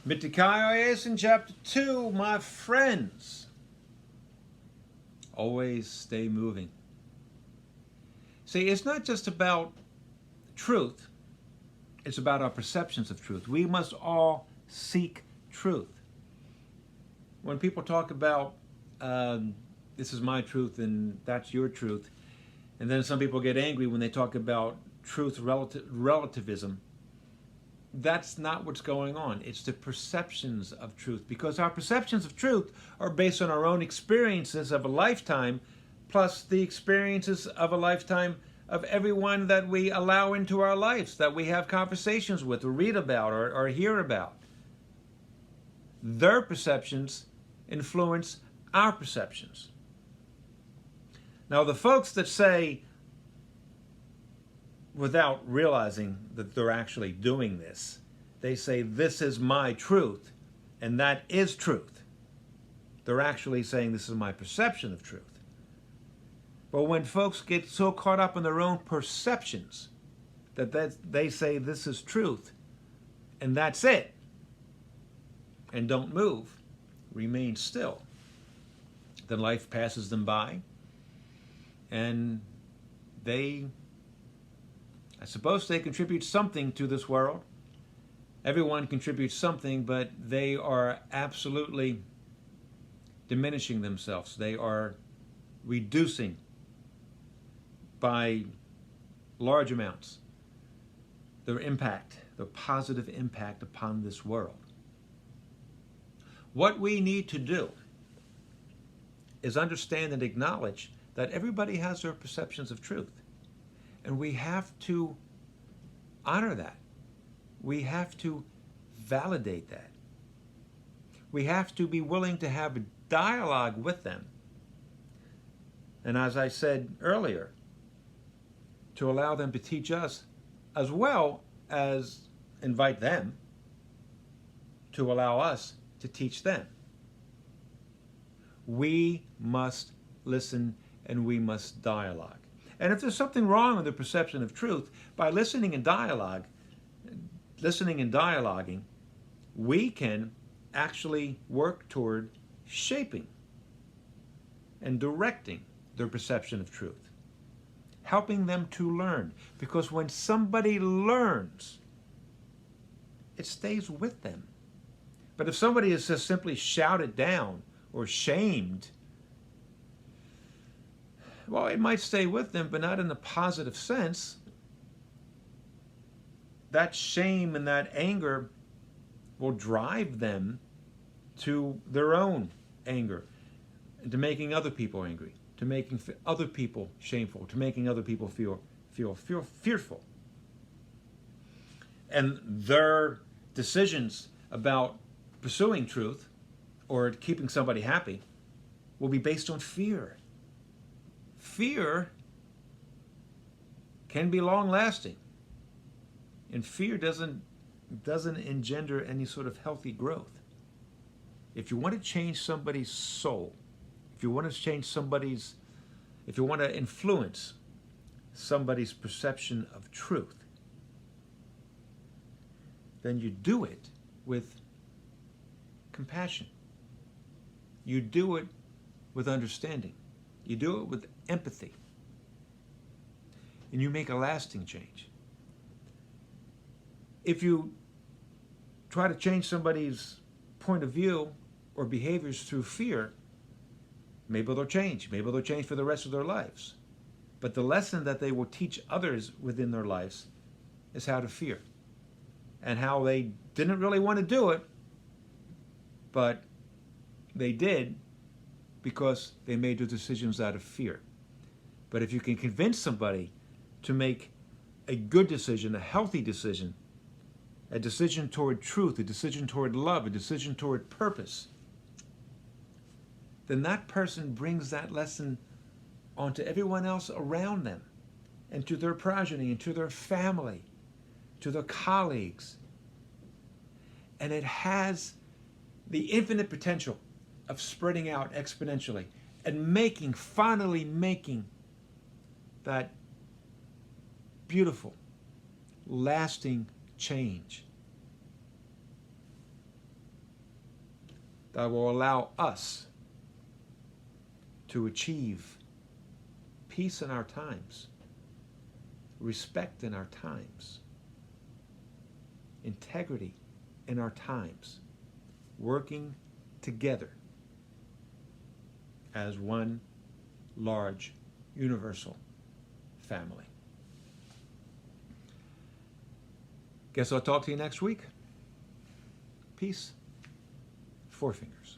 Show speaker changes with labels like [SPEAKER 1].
[SPEAKER 1] Mitikai in chapter 2, my friends. Always stay moving. See, it's not just about truth, it's about our perceptions of truth. We must all seek truth. When people talk about this is my truth and that's your truth, and then some people get angry when they talk about truth relativism, that's not what's going on. It's the perceptions of truth, because our perceptions of truth are based on our own experiences of a lifetime, plus the experiences of a lifetime of everyone that we allow into our lives, that we have conversations with or read about or hear about. Their perceptions influence our perceptions. Now, the folks that say, without realizing that they're actually doing this, they say, this is my truth, and that is truth. They're actually saying, this is my perception of truth. But when folks get so caught up in their own perceptions that they say, this is truth, and that's it, and don't move, remain still, then life passes them by, and I suppose they contribute something to this world. Everyone contributes something, but they are absolutely diminishing themselves. They are reducing by large amounts their impact, their positive impact upon this world. What we need to do is understand and acknowledge that everybody has their perceptions of truth. And we have to honor that. We have to validate that. We have to be willing to have a dialogue with them. And as I said earlier, to allow them to teach us, as well as invite them to allow us to teach them. We must listen and we must dialogue. And if there's something wrong with the perception of truth, by listening and dialoguing, we can actually work toward shaping and directing their perception of truth, helping them to learn. Because when somebody learns, it stays with them. But if somebody is just simply shouted down or shamed, well, it might stay with them, but not in the positive sense. That shame and that anger will drive them to their own anger, and to making other people angry, to making other people shameful, to making other people feel fearful. And their decisions about pursuing truth or keeping somebody happy will be based on fear. Fear can be long-lasting, and fear doesn't engender any sort of healthy growth. If you want to change somebody's soul, if you want to influence somebody's perception of truth, then you do it with compassion. You do it with understanding. You do it with empathy. And you make a lasting change. If you try to change somebody's point of view or behaviors through fear, maybe they'll change. Maybe they'll change for the rest of their lives. But the lesson that they will teach others within their lives is how to fear, and how they didn't really want to do it, but they did because they made their decisions out of fear. But if you can convince somebody to make a good decision, a healthy decision, a decision toward truth, a decision toward love, a decision toward purpose, then that person brings that lesson onto everyone else around them, and to their progeny, and to their family, to their colleagues. And it has the infinite potential of spreading out exponentially and finally making that beautiful, lasting change. that will allow us to achieve peace in our times, respect in our times, integrity in our times, working together as one large universal family. Guess I'll talk to you next week. Peace. Four fingers.